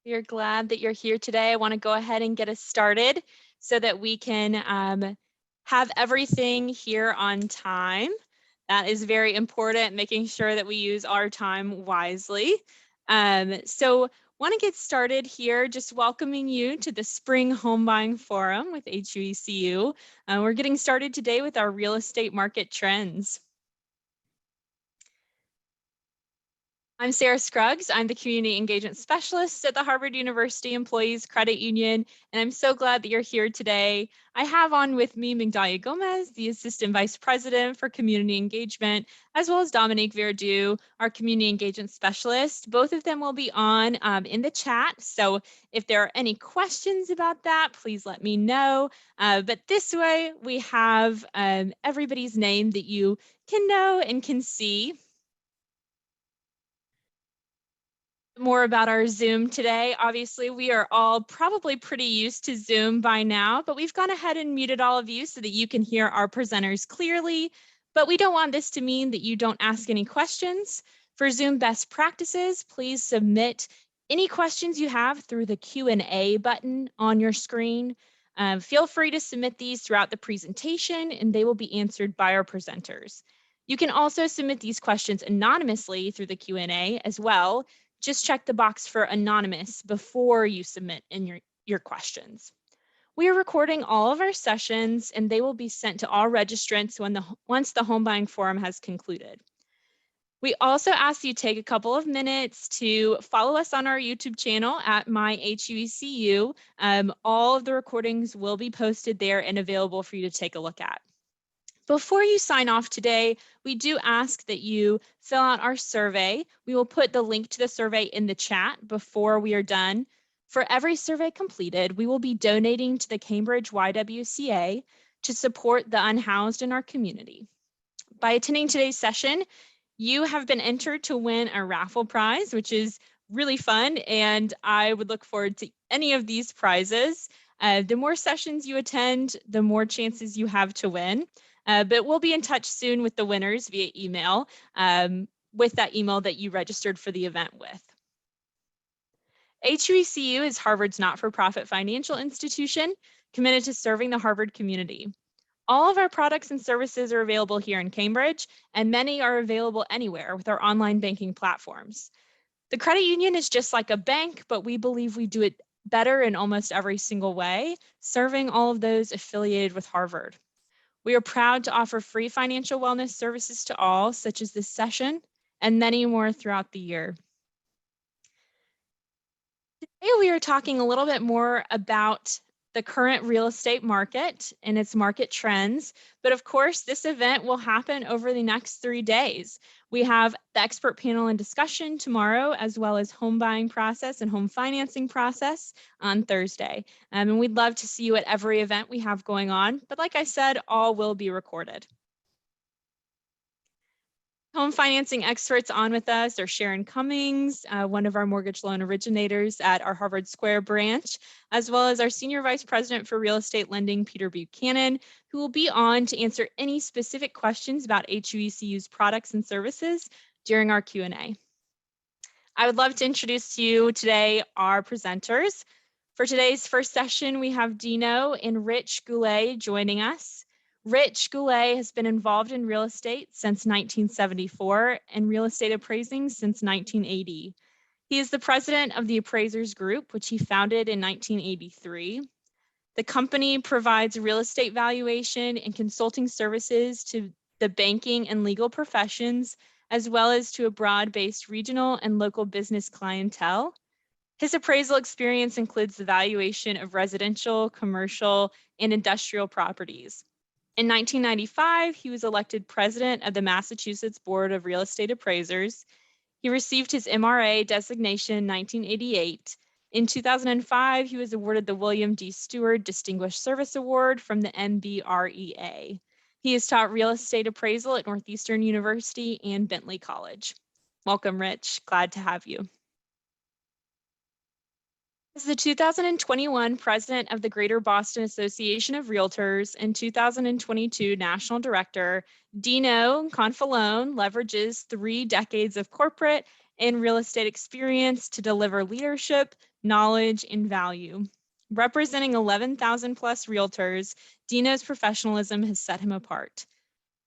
We are glad that you're here today. I want to go ahead and get us started so that we can have everything here on time. That is very important, making sure that we use our time wisely. So want to get started here, just welcoming you to the Spring Home Buying Forum with HUECU. We're getting started today with our real estate market trends. I'm Sarah Scruggs. I'm the Community Engagement Specialist at the Harvard University Employees Credit Union, and I'm so glad that you're here today. I have on with me Migdalia Gomez, the Assistant Vice President for Community Engagement, as well as Dominique Verdu, our Community Engagement Specialist. Both of them will be on in the chat, so if there are any questions about that, please let me know. But this way, we have everybody's name that you can know and can see. More about our Zoom today. Obviously, we are all probably pretty used to Zoom by now, but we've gone ahead and muted all of you so that you can hear our presenters clearly. But we don't want this to mean that you don't ask any questions. For Zoom best practices, please submit any questions you have through the Q&A button on your screen. Feel free to submit these throughout the presentation, and they will be answered by our presenters. You can also submit these questions anonymously through the Q&A as well. Just check the box for anonymous before you submit in your questions. We are recording all of our sessions and they will be sent to all registrants once the home buying forum has concluded. We also ask you take a couple of minutes to follow us on our YouTube channel at MyHUECU. All of the recordings will be posted there and available for you to take a look at. Before you sign off today, we do ask that you fill out our survey. We will put the link to the survey in the chat before we are done. For every survey completed, we will be donating to the Cambridge YWCA to support the unhoused in our community. By attending today's session, you have been entered to win a raffle prize, which is really fun, and I would look forward to any of these prizes. The more sessions you attend, the more chances you have to win. But we'll be in touch soon with the winners via email, with that email that you registered for the event with. HUECU is Harvard's not-for-profit financial institution committed to serving the Harvard community. All of our products and services are available here in Cambridge, and many are available anywhere with our online banking platforms. The credit union is just like a bank, but we believe we do it better in almost every single way, serving all of those affiliated with Harvard. We are proud to offer free financial wellness services to all, such as this session, and many more throughout the year. Today, we are talking a little bit more about the current real estate market and its market trends. But of course, this event will happen over the next 3 days. We have the expert panel and discussion tomorrow, as well as home buying process and home financing process on Thursday. And we'd love to see you at every event we have going on. But like I said, all will be recorded. Home financing experts on with us are Sharon Cummings, one of our mortgage loan originators at our Harvard Square branch, as well as our Senior Vice President for Real Estate Lending, Peter Buchanan, who will be on to answer any specific questions about HUECU's products and services during our Q&A. I would love to introduce to you today our presenters. For today's first session, we have Dino and Rich Goulet joining us. Rich Goulet has been involved in real estate since 1974 and real estate appraising since 1980. He is the president of the Appraisers Group, which he founded in 1983. The company provides real estate valuation and consulting services to the banking and legal professions, as well as to a broad-based regional and local business clientele. His appraisal experience includes the valuation of residential, commercial, and industrial properties. In 1995, he was elected president of the Massachusetts Board of Real Estate Appraisers. He received his MRA designation in 1988. In 2005, he was awarded the William D. Stewart Distinguished Service Award from the MBREA. He has taught real estate appraisal at Northeastern University and Bentley College. Welcome, Rich. Glad to have you. As the 2021 president of the Greater Boston Association of Realtors and 2022 national director, Dino Confalone leverages 3 decades of corporate and real estate experience to deliver leadership, knowledge, and value. Representing 11,000 plus realtors, Dino's professionalism has set him apart.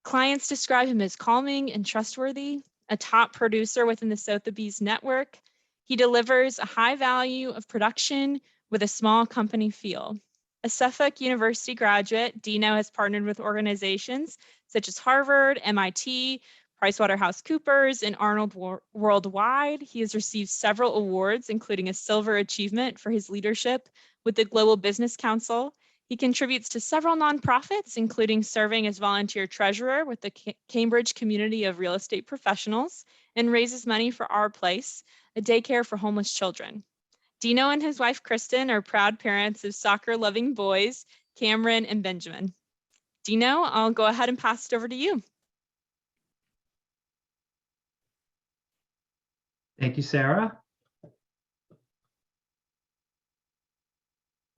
Clients describe him as calming and trustworthy, a top producer within the Sotheby's network. He delivers a high value of production with a small company feel. A Suffolk University graduate, Dino has partnered with organizations such as Harvard, MIT, PricewaterhouseCoopers, and Arnold Worldwide. He has received several awards, including a Silver Achievement for his leadership with the Global Business Council. He contributes to several nonprofits, including serving as volunteer treasurer with the Cambridge Community of Real Estate Professionals, and raises money for Our Place, a daycare for homeless children. Dino and his wife, Kristen, are proud parents of soccer-loving boys, Cameron and Benjamin. Dino, I'll go ahead and pass it over to you. Thank you, Sarah.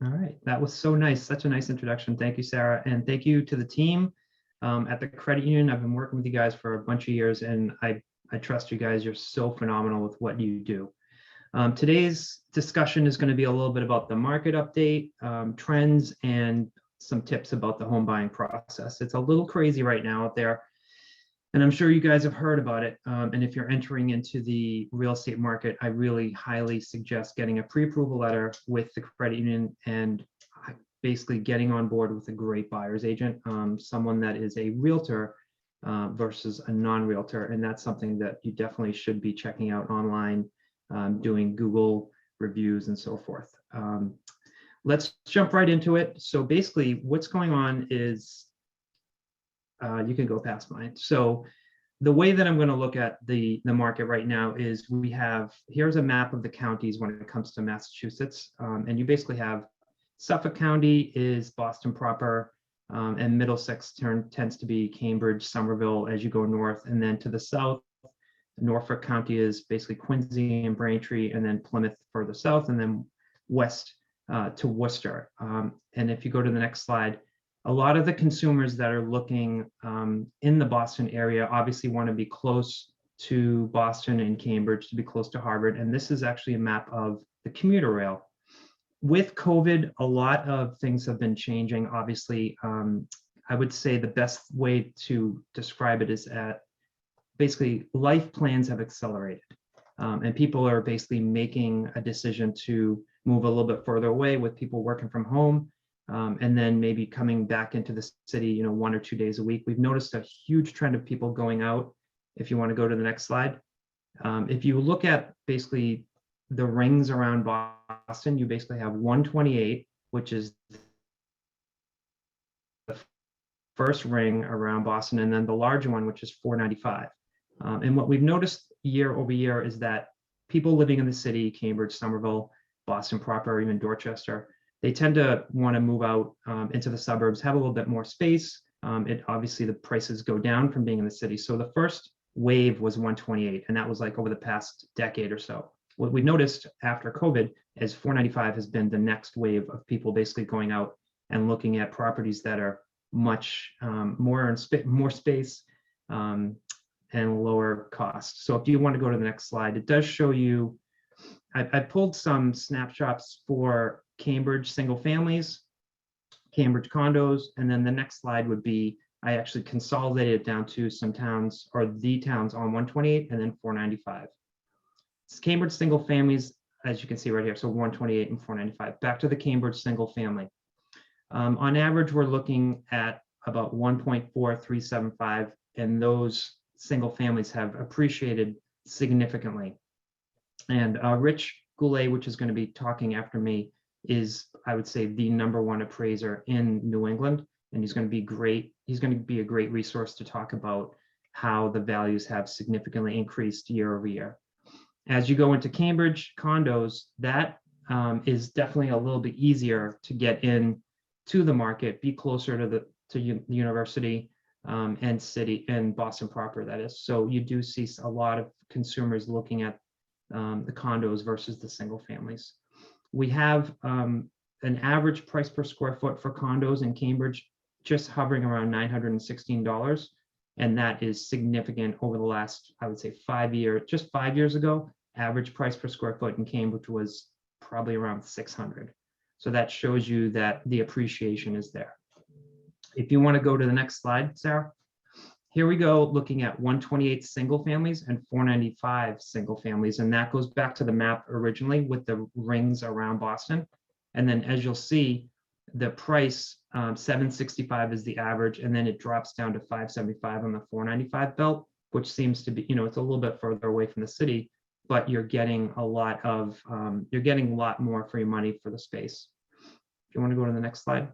All right, that was so nice. Such a nice introduction. Thank you, Sarah. And thank you to the team at the credit union. I've been working with you guys for a bunch of years, and I trust you guys. You're so phenomenal with what you do. Today's discussion is going to be a little bit about the market update, trends, and some tips about the home buying process. It's a little crazy right now out there, and I'm sure you guys have heard about it. And if you're entering into the real estate market, I really highly suggest getting a pre-approval letter with the credit union and basically getting on board with a great buyer's agent, someone that is a realtor versus a non-realtor. And that's something that you definitely should be checking out online, doing Google reviews and so forth. Let's jump right into it. So basically what's going on is, you can go past mine. So the way that I'm going to look at the market right now is here's a map of the counties when it comes to Massachusetts. And you basically have Suffolk County is Boston proper, and Middlesex tends to be Cambridge, Somerville as you go north. And then to the south, Norfolk County is basically Quincy and Braintree, and then Plymouth further south, and then west to Worcester. And if you go to the next slide, a lot of the consumers that are looking in the Boston area obviously want to be close to Boston and Cambridge, to be close to Harvard. And this is actually a map of the commuter rail. With COVID, a lot of things have been changing. Obviously, I would say the best way to describe it is that basically life plans have accelerated. And people are basically making a decision to move a little bit further away, with people working from home. And then maybe coming back into the city, 1 or 2 days a week. We've noticed a huge trend of people going out. If you want to go to the next slide. If you look at basically the rings around Boston, you basically have 128, which is the first ring around Boston, and then the larger one, which is 495. And what we've noticed year over year is that people living in the city, Cambridge, Somerville, Boston proper, even Dorchester, they tend to want to move out into the suburbs, have a little bit more space. Obviously the prices go down from being in the city. So the first wave was 128, and that was like over the past decade or so. What we noticed after COVID is 495 has been the next wave of people basically going out and looking at properties that are much more space and lower cost. So if you want to go to the next slide, it does show you, I pulled some snapshots for Cambridge single families, Cambridge condos, and then the next slide would be, I actually consolidated it down to some towns, or the towns on 128 and then 495. It's Cambridge single families, as you can see right here, so 128 and 495. Back to the Cambridge single family. On average, we're looking at about 1.4375, and those single families have appreciated significantly. And Rich Goulet, which is going to be talking after me, is, I would say, the #1 appraiser in New England, and he's going to be great. He's going to be a great resource to talk about how the values have significantly increased year over year. As you go into Cambridge condos, that is definitely a little bit easier to get in to the market, be closer to the university and city, and Boston proper, that is. So you do see a lot of consumers looking at the condos versus the single families. We have an average price per square foot for condos in Cambridge just hovering around $916. And that is significant over the last, I would say 5 years, just 5 years ago, average price per square foot in Cambridge was probably around 600. So that shows you that the appreciation is there. If you want to go to the next slide, Sarah. Here we go, looking at 128 single families and 495 single families. And that goes back to the map originally with the rings around Boston. And then as you'll see, the price, 765 is the average, and then it drops down to 575 on the 495 belt, which seems to be, it's a little bit further away from the city, but you're getting a lot more for your money for the space. If you want to go to the next slide.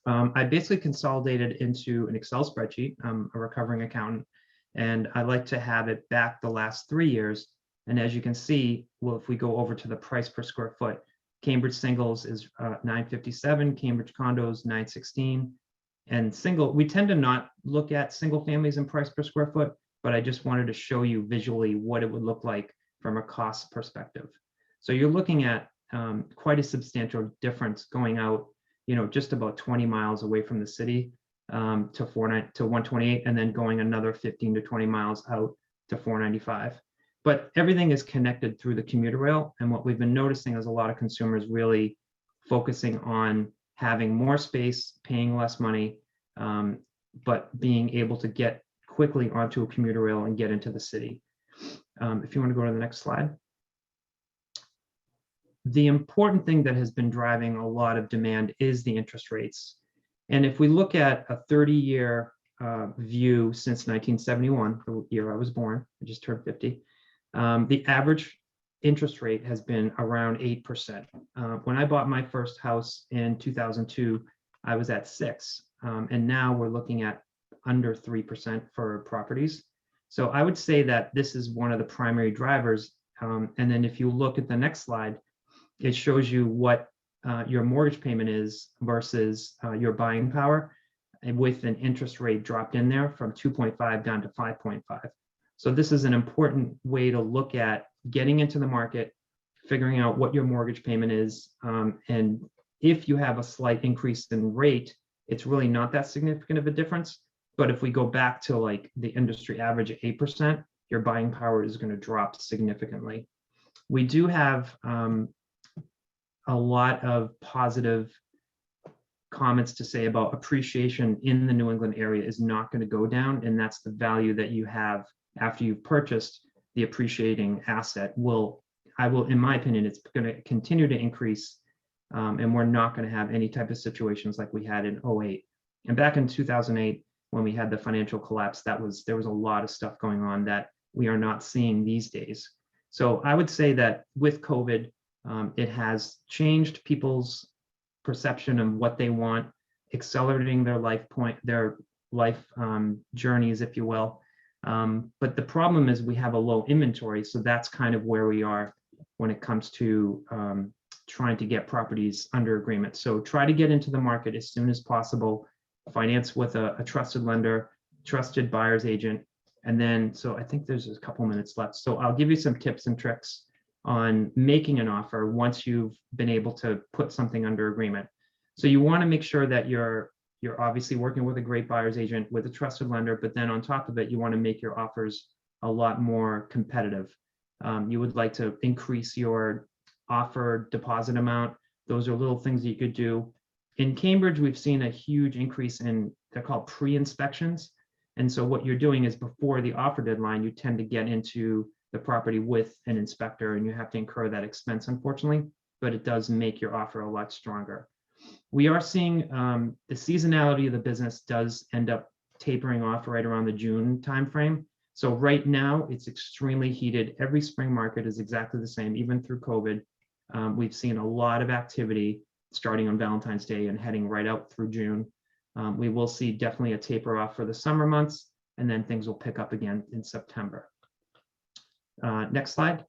I basically consolidated into an Excel spreadsheet. I'm a recovering accountant, and I like to have it back the last 3 years. And as you can see, well, if we go over to the price per square foot, Cambridge singles is $957, Cambridge condos $916, and single. We tend to not look at single families in price per square foot, but I just wanted to show you visually what it would look like from a cost perspective. So you're looking at quite a substantial difference going out, just about 20 miles away from the city to 128, and then going another 15 to 20 miles out to 495. But everything is connected through the commuter rail. And what we've been noticing is a lot of consumers really focusing on having more space, paying less money, but being able to get quickly onto a commuter rail and get into the city. If you want to go to the next slide. The important thing that has been driving a lot of demand is the interest rates. And if we look at a 30-year view since 1971, the year I was born, I just turned 50, the average interest rate has been around 8%. When I bought my first house in 2002, I was at 6%. And now we're looking at under 3% for properties. So I would say that this is one of the primary drivers. And then if you look at the next slide, it shows you what your mortgage payment is versus your buying power, and with an interest rate dropped in there from 2.5 down to 5.5. So this is an important way to look at getting into the market, figuring out what your mortgage payment is. And if you have a slight increase in rate, it's really not that significant of a difference. But if we go back to like the industry average of 8%, your buying power is going to drop significantly. We do have a lot of positive comments to say about appreciation in the New England area is not going to go down, and that's the value that you have after you've purchased the appreciating asset. In my opinion, it's going to continue to increase, and we're not going to have any type of situations like we had in 2008. And back in 2008, when we had the financial collapse, there was a lot of stuff going on that we are not seeing these days. So I would say that with COVID, it has changed people's perception of what they want, accelerating their life journeys, if you will. But the problem is we have a low inventory, so that's kind of where we are when it comes to trying to get properties under agreement. So try to get into the market as soon as possible, finance with a trusted lender, trusted buyer's agent, and then, so I think there's a couple minutes left. So I'll give you some tips and tricks on making an offer once you've been able to put something under agreement. So you want to make sure that you're obviously working with a great buyer's agent, with a trusted lender, but then on top of it, you want to make your offers a lot more competitive. You would like to increase your offer deposit amount. Those are little things that you could do. In Cambridge, we've seen a huge increase in, they're called pre-inspections. And so what you're doing is before the offer deadline, you tend to get into the property with an inspector, and you have to incur that expense, unfortunately, but it does make your offer a lot stronger. We are seeing the seasonality of the business does end up tapering off right around the June timeframe. So right now it's extremely heated. Every spring market is exactly the same, even through COVID. We've seen a lot of activity starting on Valentine's Day and heading right out through June. We will see definitely a taper off for the summer months, and then things will pick up again in September. Next slide.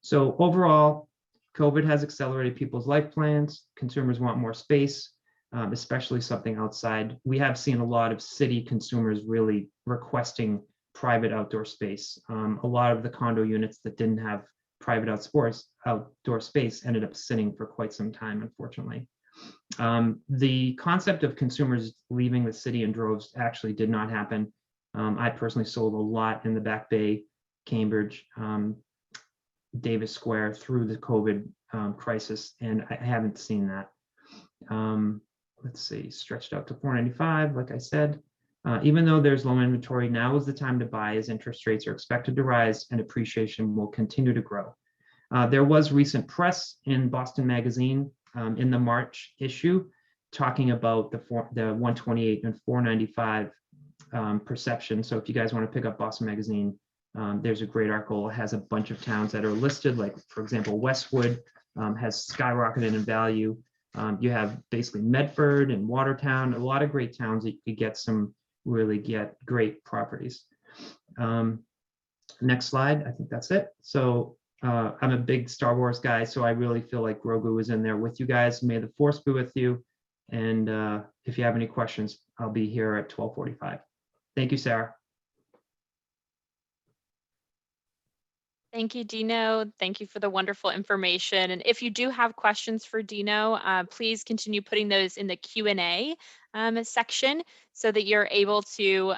So overall, COVID has accelerated people's life plans. Consumers want more space, especially something outside. We have seen a lot of city consumers really requesting private outdoor space. A lot of the condo units that didn't have private outdoor space ended up sitting for quite some time, unfortunately. The concept of consumers leaving the city in droves actually did not happen. I personally sold a lot in the Back Bay, Cambridge, Davis Square through the COVID crisis, and I haven't seen that. Let's see, stretched out to 495, like I said. Even though there's low inventory, now is the time to buy as interest rates are expected to rise and appreciation will continue to grow. There was recent press in Boston Magazine in the March issue talking about the 128 and 495 perception. So if you guys want to pick up Boston Magazine, there's a great article. It has a bunch of towns that are listed, like for example, Westwood has skyrocketed in value. You have basically Medford and Watertown, a lot of great towns that you could get great properties. Next slide, I think that's it. So I'm a big Star Wars guy, so I really feel like Grogu is in there with you guys. May the force be with you. And if you have any questions, I'll be here at 12:45. Thank you, Sarah. Thank you, Dino. Thank you for the wonderful information. And if you do have questions for Dino, please continue putting those in the Q&A section so that you're able to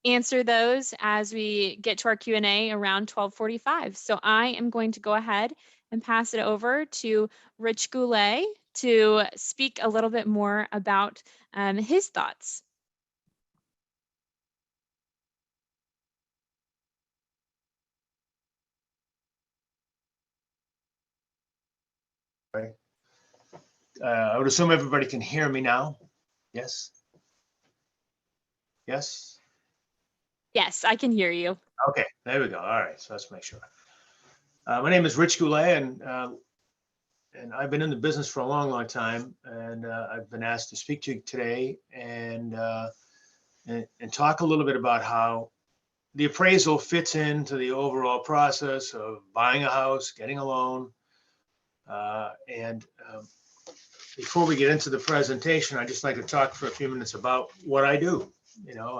answer those as we get to our Q&A around 12:45. So I am going to go ahead and pass it over to Rich Goulet to speak a little bit more about his thoughts. I would assume everybody can hear me now. Yes? Yes? Yes, I can hear you. Okay, there we go. All right, so let's make sure. My name is Rich Goulet, and I've been in the business for a long, long time, and I've been asked to speak to you today and talk a little bit about how the appraisal fits into the overall process of buying a house, getting a loan, before we get into the presentation, I'd just like to talk for a few minutes about what I do. You know,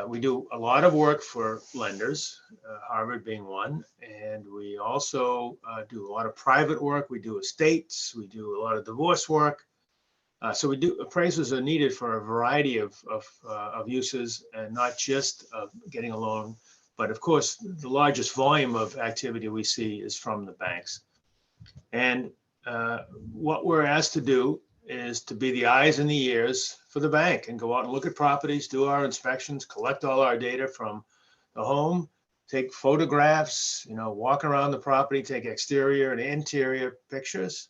we do a lot of work for lenders, Harvard being one, and we also do a lot of private work. We do estates, we do a lot of divorce work. So appraisals are needed for a variety of uses, and not just getting a loan, but of course, the largest volume of activity we see is from the banks. And what we're asked to do is to be the eyes and the ears for the bank and go out and look at properties, do our inspections, collect all our data from the home, take photographs, walk around the property, take exterior and interior pictures.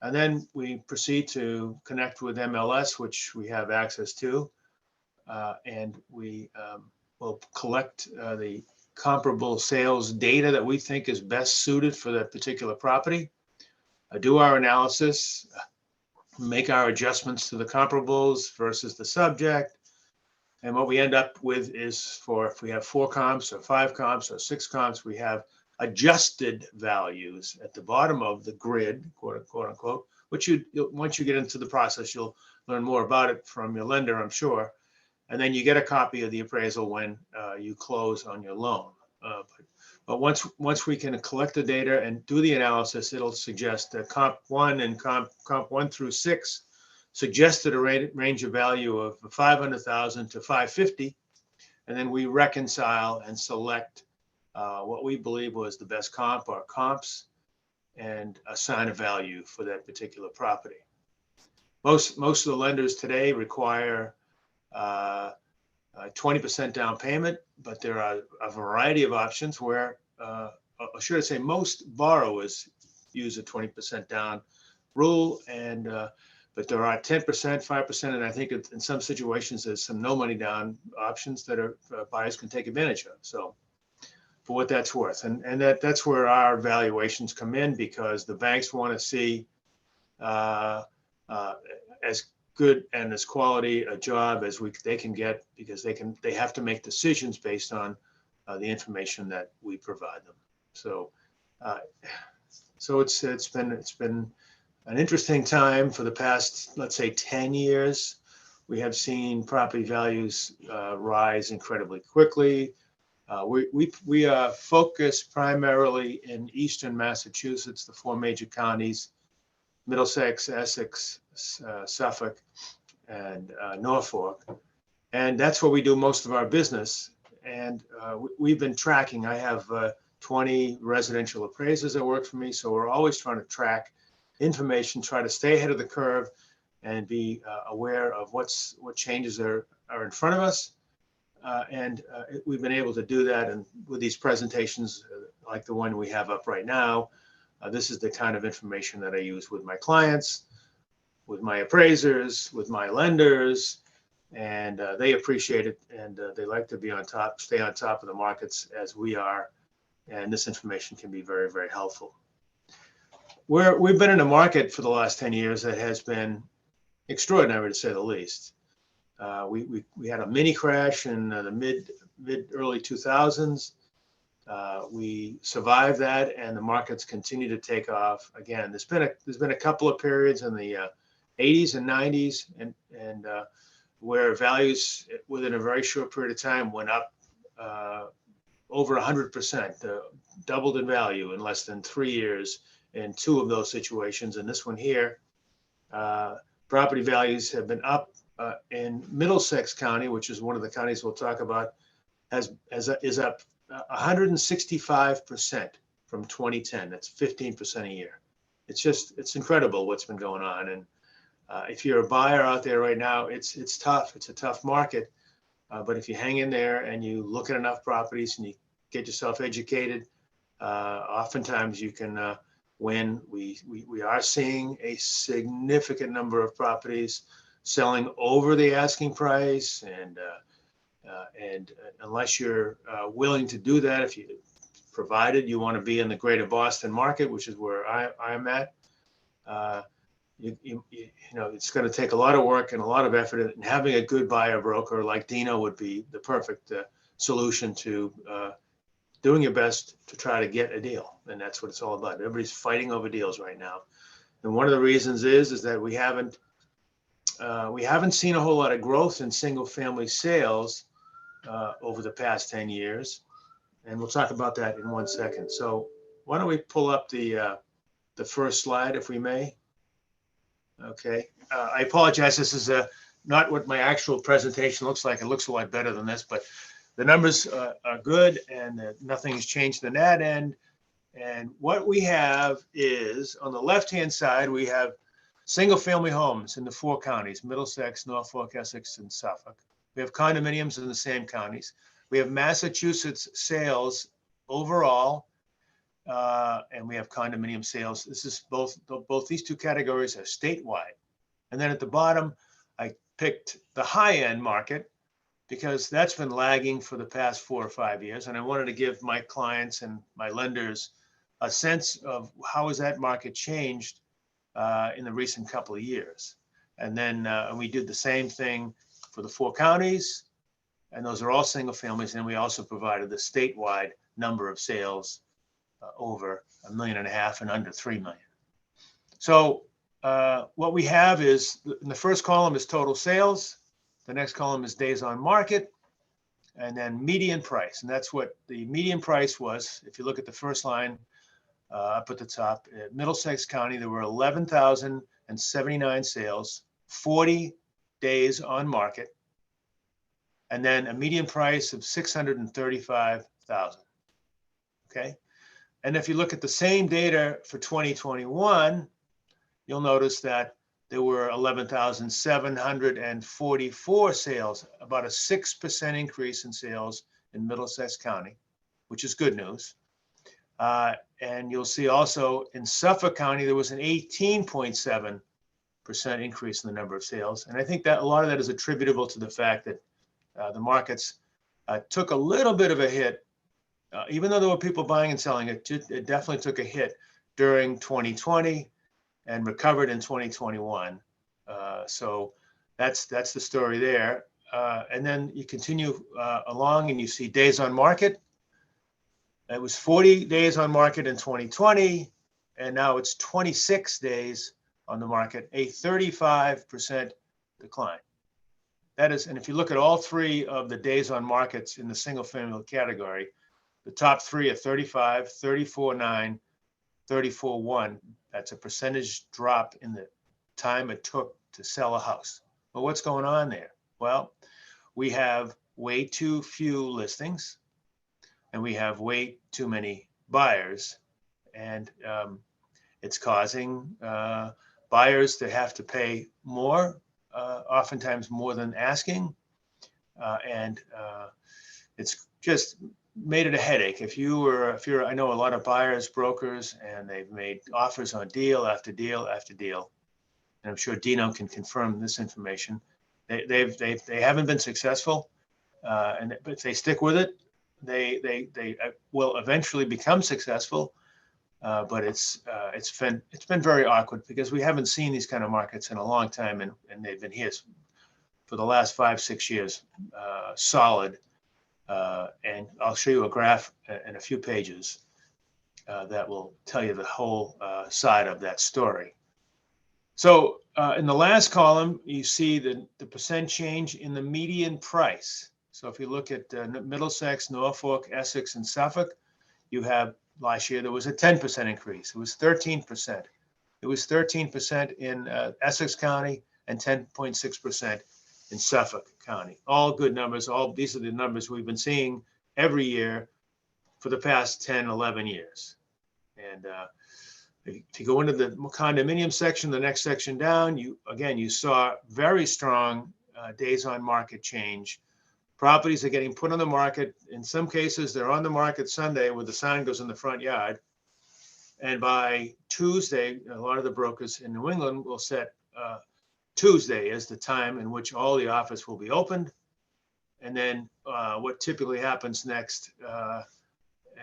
And then we proceed to connect with MLS, which we have access to. And we will collect the comparable sales data that we think is best suited for that particular property. Do our analysis, make our adjustments to the comparables versus the subject. And what we end up with is if we have 4 comps or 5 comps or 6 comps, we have adjusted values at the bottom of the grid, quote unquote, which once you get into the process, you'll learn more about it from your lender, I'm sure. And then you get a copy of the appraisal when you close on your loan. But once we can collect the data and do the analysis, it'll suggest that comp 1 and comp 1 through 6 suggested a range of value of 500,000 to 550, and then we reconcile and select what we believe was the best comp or comps and assign a value for that particular property. Most of the lenders today require 20% down payment, but there are a variety of options where, or should I say, most borrowers use a 20% down rule, and but there are 10%, 5%, and I think in some situations there's some no money down options that buyers can take advantage of. So, for what that's worth, and that's where our valuations come in, because the banks want to see as good and as quality a job as they can get, because they have to make decisions based on the information that we provide them. So it's been an interesting time for the past, let's say, 10 years. We have seen property values rise incredibly quickly. We are focused primarily in Eastern Massachusetts, the 4 major counties, Middlesex, Essex, Suffolk, and Norfolk. And that's where we do most of our business. And we've been tracking. I have 20 residential appraisers that work for me. So we're always trying to track information, try to stay ahead of the curve and be aware of what changes are in front of us. We've been able to do that. And with these presentations, like the one we have up right now, this is the kind of information that I use with my clients, with my appraisers, with my lenders, and they appreciate it, and they like to be on top, stay on top of the markets as we are. And this information can be very, very helpful. We've been in a market for the last 10 years that has been extraordinary, to say the least. We had a mini crash in the mid early 2000s. We survived that, and the markets continue to take off. Again, there's been a couple of periods in the 80s and 90s, and where values within a very short period of time went up over 100%, doubled in value in less than 3 years in two of those situations. And this one here, property values have been up in Middlesex County, which is one of the counties we'll talk about, is up 165% from 2010. That's 15% a year. It's incredible what's been going on. And if you're a buyer out there right now, it's tough. It's a tough market. But if you hang in there and you look at enough properties and you get yourself educated, oftentimes you can win. We are seeing a significant number of properties selling over the asking price, and unless you're willing to do that, provided you want to be in the greater Boston market, which is where I'm at, you know, it's going to take a lot of work and a lot of effort, and having a good buyer broker like Dino would be the perfect solution to doing your best to try to get a deal. And that's what it's all about. Everybody's fighting over deals right now. And one of the reasons is that we haven't seen a whole lot of growth in single family sales over the past 10 years. And we'll talk about that in 1 second. So why don't we pull up the first slide, if we may? Okay. I apologize. This is not what my actual presentation looks like. It looks a lot better than this, but the numbers are good, and nothing has changed on that end. And what we have is, on the left-hand side, we have single-family homes in the 4 counties: Middlesex, Norfolk, Essex, and Suffolk. We have condominiums in the same counties. We have Massachusetts sales overall, and we have condominium sales. This is both these two categories are statewide. And then at the bottom, I picked the high-end market because that's been lagging for the past 4 or 5 years. And I wanted to give my clients and my lenders a sense of how has that market changed in the recent couple of years. And then we did the same thing for the 4 counties, and those are all single families. And we also provided the statewide number of sales over 1.5 million and under 3 million. So what we have is, in the first column is total sales. The next column is days on market, and then median price. And that's what the median price was. If you look at the first line up at the top, at Middlesex County, there were 11,079 sales, 40 days on market, and then a median price of 635,000. Okay. And if you look at the same data for 2021, you'll notice that there were 11,744 sales, about a 6% increase in sales in Middlesex County, which is good news. And you'll see also in Suffolk County, there was an 18.7% increase in the number of sales. And I think that a lot of that is attributable to the fact that the markets took a little bit of a hit. Even though there were people buying and selling, it definitely took a hit during 2020 and recovered in 2021. So that's the story there. And then you continue along and you see days on market. It was 40 days on market in 2020, and now it's 26 days on the market, a 35% decline. That is, and if you look at all 3 of the days on markets in the single family category, the top 3 are 35, 34.9, 34.1. That's a percentage drop in the time it took to sell a house. Well, what's going on there? Well, we have way too few listings and we have way too many buyers. And it's causing buyers to have to pay more, oftentimes more than asking. And it's just made it a headache. I know a lot of buyers, brokers, and they've made offers on deal after deal after deal. And I'm sure Dino can confirm this information. They haven't been successful, but if they stick with it, they will eventually become successful. But it's been very awkward because we haven't seen these kind of markets in a long time, and they've been here for the last 5-6 years, solid. And I'll show you a graph in a few pages that will tell you the whole side of that story. So in the last column, you see the percent change in the median price. So if you look at Middlesex, Norfolk, Essex, and Suffolk, you have last year there was a 10% increase. It was 13%. It was 13% in Essex County and 10.6% in Suffolk County. All good numbers. These are the numbers we've been seeing every year for the past 10, 11 years. And if you go into the condominium section, the next section down, you saw very strong days on market change. Properties are getting put on the market. In some cases, they're on the market Sunday where the sign goes in the front yard. And by Tuesday, a lot of the brokers in New England will set Tuesday as the time in which all the offers will be opened. And then what typically happens next,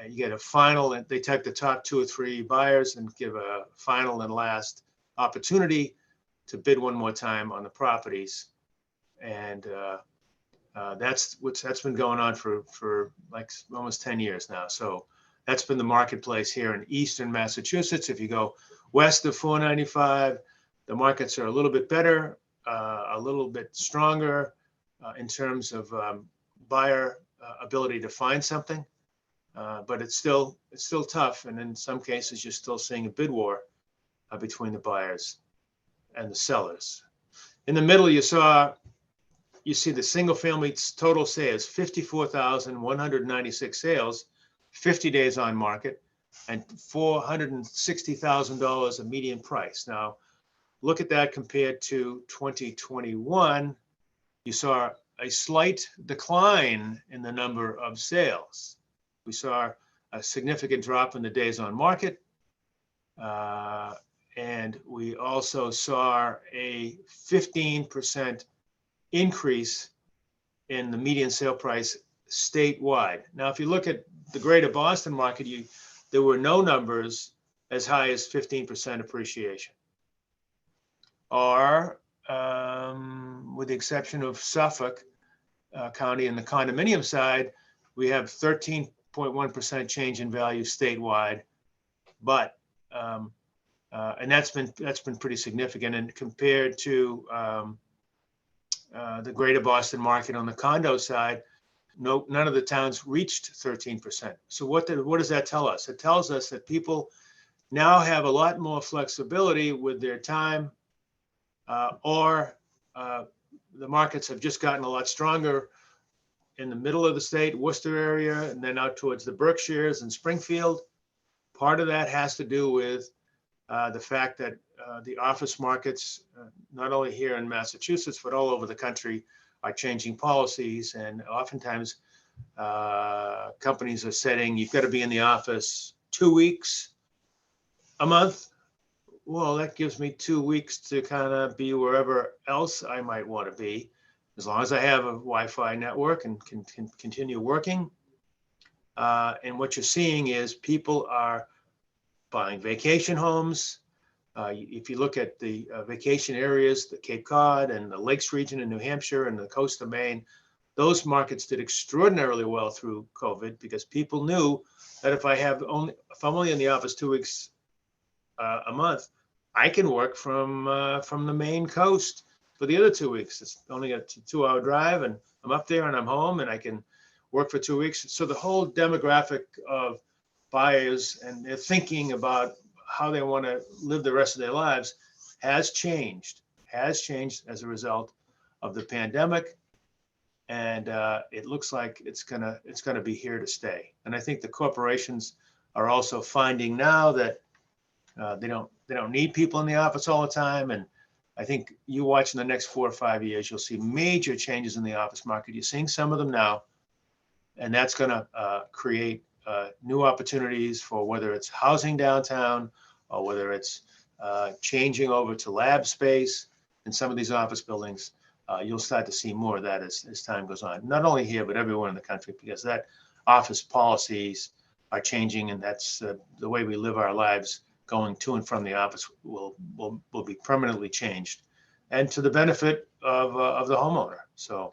you get a final, and they take the top 2 or 3 buyers and give a final and last opportunity to bid one more time on the properties. And that's been going on for like almost 10 years now. So that's been the marketplace here in Eastern Massachusetts. If you go west of 495, the markets are a little bit better, a little bit stronger in terms of buyer ability to find something. But it's still tough. And in some cases, you're still seeing a bid war between the buyers and the sellers. In the middle, you see the single family total sales, 54,196 sales, 50 days on market, and $460,000 a median price. Now, look at that compared to 2021. You saw a slight decline in the number of sales. We saw a significant drop in the days on market. And we also saw a 15% increase in the median sale price statewide. Now, if you look at the greater Boston market, there were no numbers as high as 15% appreciation. Or, with the exception of Suffolk County and the condominium side, we have 13.1% change in value statewide, but and that's been pretty significant. And compared to the greater Boston market on the condo side, none of the towns reached 13%. So what does that tell us? It tells us that people now have a lot more flexibility with their time, or the markets have just gotten a lot stronger in the middle of the state, Worcester area, and then out towards the Berkshires and Springfield. Part of that has to do with the fact that the office markets, not only here in Massachusetts, but all over the country, are changing policies. And oftentimes companies are saying, you've got to be in the office 2 weeks a month. Well, that gives me 2 weeks to kind of be wherever else I might want to be, as long as I have a Wi-Fi network and can continue working. And what you're seeing is people are buying vacation homes. If you look at the vacation areas, the Cape Cod and the Lakes region in New Hampshire and the coast of Maine, those markets did extraordinarily well through COVID because people knew that if I'm only in the office 2 weeks a month, I can work from the Maine coast for the other 2 weeks. It's only a 2-hour drive, and I'm up there and I'm home, and I can work for 2 weeks. So the whole demographic of buyers, and they're thinking about how they want to live the rest of their lives has changed as a result of the pandemic. And it looks like it's gonna be here to stay. And I think the corporations are also finding now that they don't need people in the office all the time. And I think you watch in the next 4 or 5 years, you'll see major changes in the office market. You're seeing some of them now, and that's going to create new opportunities for whether it's housing downtown or whether it's changing over to lab space in some of these office buildings. You'll start to see more of that as time goes on, not only here, but everywhere in the country, because that office policies are changing, and that's the way we live our lives. Going to and from the office will be permanently changed, and to the benefit of the homeowner. So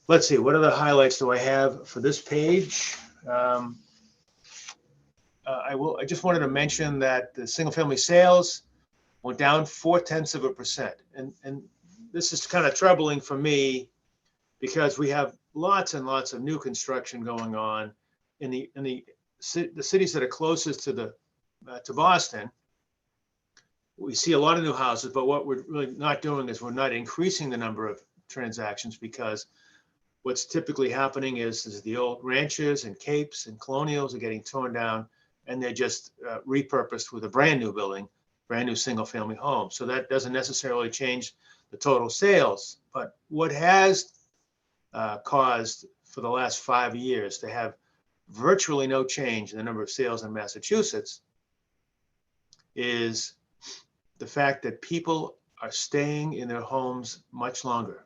let's see, what other highlights do I have for this page? I just wanted to mention that the single family sales went down 0.4%. And this is kind of troubling for me because we have lots and lots of new construction going on in the cities that are closest to Boston. We see a lot of new houses, but what we're really not doing is we're not increasing the number of transactions, because what's typically happening is the old ranches and capes and colonials are getting torn down, and they're just repurposed with a brand new building, brand new single family home. So that doesn't necessarily change the total sales. But what has caused for the last 5 years to have virtually no change in the number of sales in Massachusetts is the fact that people are staying in their homes much longer.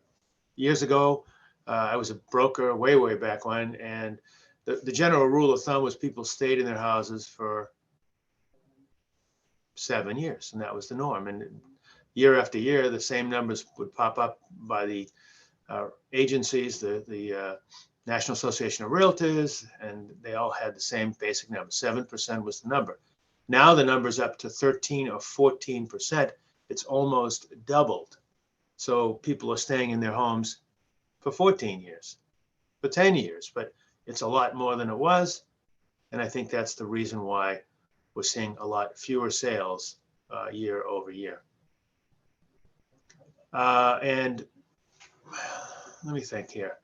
Years ago, I was a broker way back when, and the general rule of thumb was people stayed in their houses for 7 years, and that was the norm. And year after year, the same numbers would pop up by the agencies, the National Association of Realtors, and they all had the same basic number. 7% was the number. Now the number's up to 13 or 14%. It's almost doubled. So people are staying in their homes for 14 years, for 10 years, but it's a lot more than it was. And I think that's the reason why we're seeing a lot fewer sales year over year. And let me think here.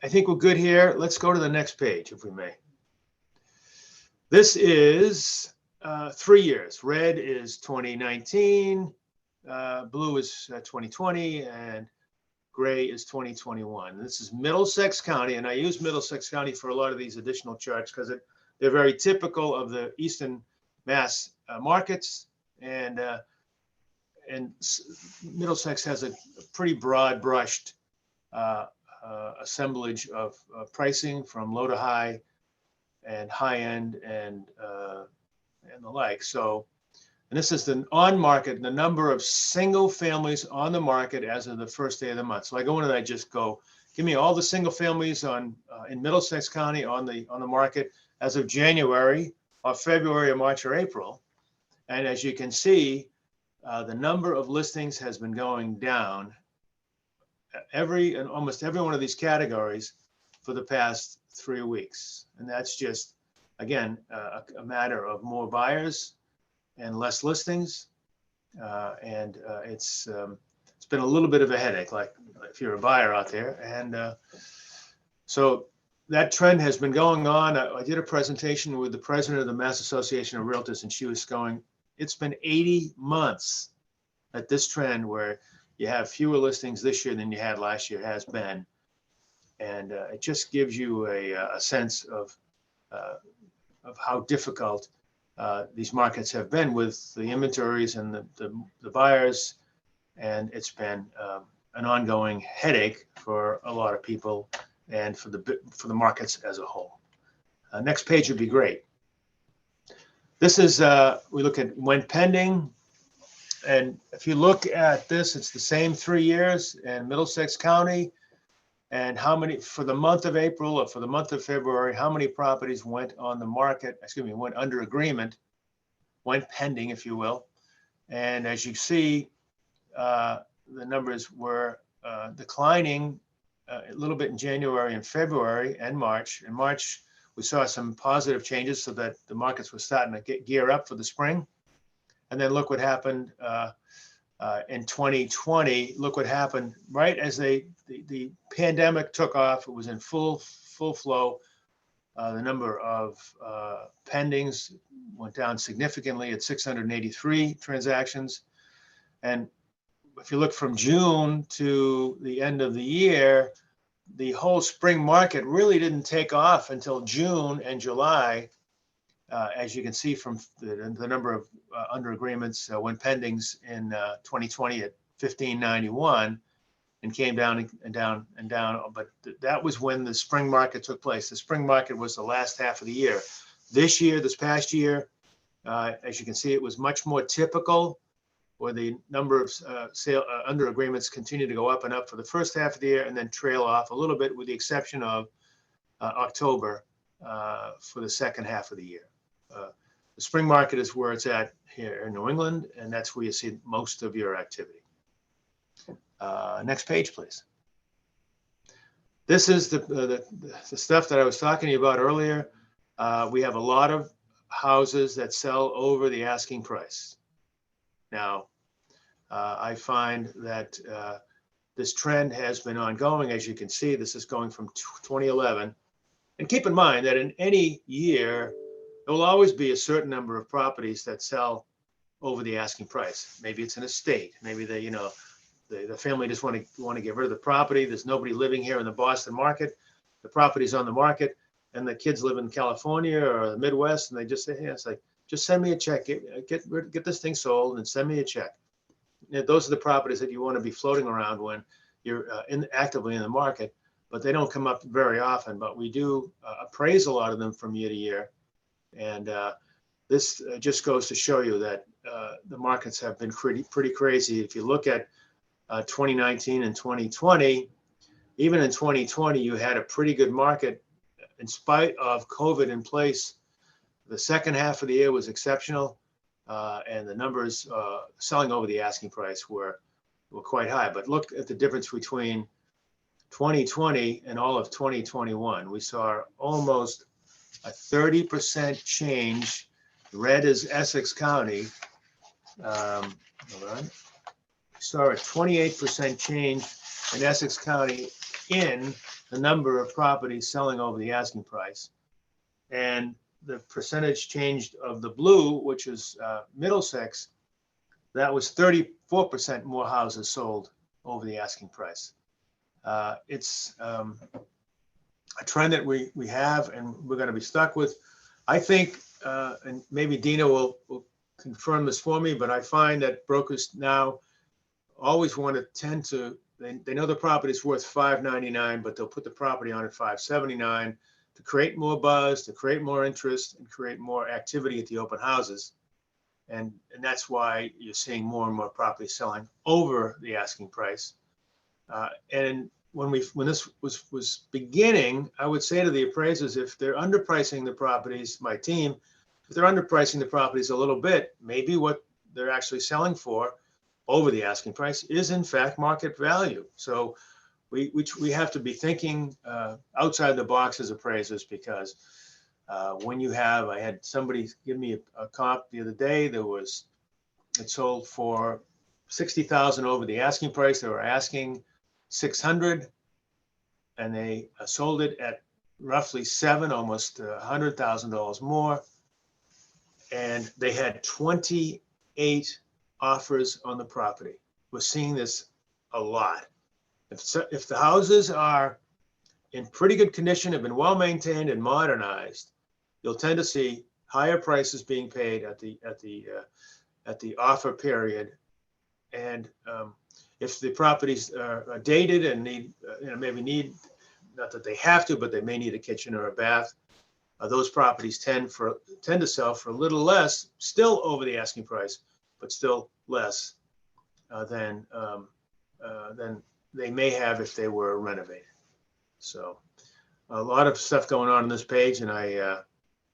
I think we're good here. Let's go to the next page, if we may. This is 3 years. Red is 2019, blue is 2020, and gray is 2021. This is Middlesex County, and I use Middlesex County for a lot of these additional charts because they're very typical of the Eastern Mass markets, and Middlesex has a pretty broad-brushed assemblage of pricing from low to high and high end and the like. So, and this is the on market, the number of single families on the market as of the first day of the month. So I go into that, just go, give me all the single families on in Middlesex County on the market as of January or February or March or April. And as you can see, the number of listings has been going down in almost every one of these categories for the past 3 weeks. And that's just, again, a matter of more buyers and less listings. And it's been a little bit of a headache, like if you're a buyer out there. And so that trend has been going on. I did a presentation with the president of the Mass Association of Realtors, and she was going, it's been 80 months that this trend where you have fewer listings this year than you had last year has been. And it just gives you a sense of how difficult these markets have been with the inventories and the buyers. And it's been an ongoing headache for a lot of people and for the markets as a whole. Next page would be great. This is, we look at when pending. And if you look at this, it's the same 3 years in Middlesex County. And how many, for the month of April or for the month of February, how many properties went on the market, went under agreement, went pending, if you will. And as you see, the numbers were declining a little bit in January and February and March. In March we saw some positive changes so that the markets were starting to gear up for the spring. And then look what happened in 2020. Look what happened right as the pandemic took off. It was in full flow. The number of pendings went down significantly at 683 transactions. And if you look from June to the end of the year, the whole spring market really didn't take off until June and July, as you can see from the number of under agreements when pendings in 2020 at 1591 and came down and down and down. But that was when the spring market took place. The spring market was the last half of the year. This past year, as you can see, it was much more typical, where the number of under agreements continued to go up and up for the first half of the year and then trail off a little bit, with the exception of October for the second half of the year. The spring market is where it's at here in New England, and that's where you see most of your activity. Next page, please. This is the stuff that I was talking to you about earlier. We have a lot of houses that sell over the asking price. Now, I find that this trend has been ongoing. As you can see, this is going from 2011. And keep in mind that in any year, there will always be a certain number of properties that sell over the asking price. Maybe it's an estate. Maybe the family just want to get rid of the property. There's nobody living here in the Boston market. The property's on the market, and the kids live in California or the Midwest, and they just say, hey, it's like, just send me a check, get this thing sold and send me a check. Those are the properties that you want to be floating around when you're actively in the market, but they don't come up very often. But we do appraise a lot of them from year to year. And this just goes to show you that the markets have been pretty crazy. If you look at 2019 and 2020, even in 2020, you had a pretty good market in spite of COVID in place. The second half of the year was exceptional, and the numbers selling over the asking price were quite high. But look at the difference between 2020 and all of 2021. We saw almost a 30% change. Red is Essex County. Hold on. We saw a 28% change in Essex County in the number of properties selling over the asking price. And the percentage changed of the blue, which is Middlesex, that was 34% more houses sold over the asking price. It's a trend that we have and we're going to be stuck with. I think, and maybe Dino will confirm this for me, but I find that brokers now always want to tend to, they know the property is worth $599, but they'll put the property on at $579 to create more buzz, to create more interest, and create more activity at the open houses. And that's why you're seeing more and more properties selling over the asking price. And when this was beginning, I would say to the appraisers, if they're underpricing the properties, my team, if they're underpricing the properties a little bit, maybe what they're actually selling for over the asking price is in fact market value. So we have to be thinking outside the box as appraisers, because when you have, I had somebody give me a comp the other day. It sold for $60,000 over the asking price. They were asking $600, and they sold it at roughly almost $100,000 more. And they had 28 offers on the property. We're seeing this a lot. If the houses are in pretty good condition, have been well maintained and modernized, you'll tend to see higher prices being paid at the offer period. And if the properties are dated and need, maybe need, not that they have to, but they may need a kitchen or a bath, those properties tend to sell for a little less, still over the asking price, but still less than they may have if they were renovated. So a lot of stuff going on this page, and I